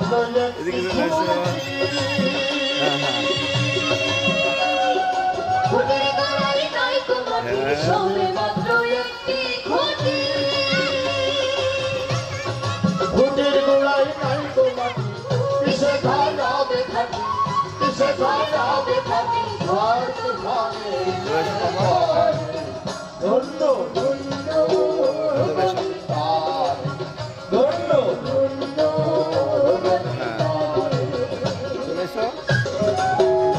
এদিকে চলে আসো। হ্যাঁ হ্যাঁ ভোটের গোড়ায় নাই তোমাকে কিসে খাওয়াবে থাকি কিসে খাওয়াবে থাকি ঘর তো ঘরে ধন্য ধন্য ধন্য ধন্য চলে এসো।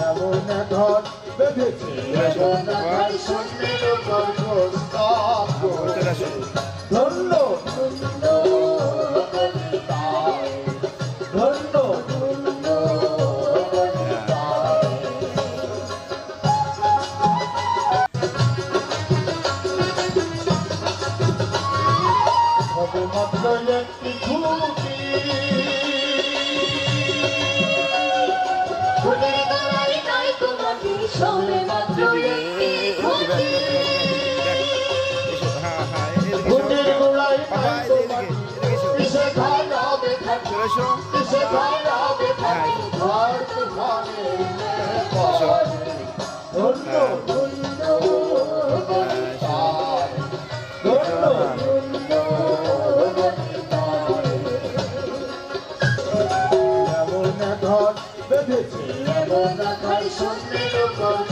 এমন ঘর বেঁধেছে চলে আসো। ধন্য ধন্য ধন্য ধন্য সবেমাত্র একটি ঝুঁকি ভোটের গোড়ায় নাই তোমাকে সবেমাত্র একটি ঝুঁকি হ্যাঁ হ্যাঁ এদিকে ভোটের গোড়ায় নাই তোমাকে এসো। কিসে খাওয়াবে থাকি চলে এসো। কিসে খাওয়াবে থাকি ঘর তো ঘরে ধন্য ধন্য ধন্য ধন্য এমন ঘর বেঁধেছে এমন ঘর সুন্দর গল্প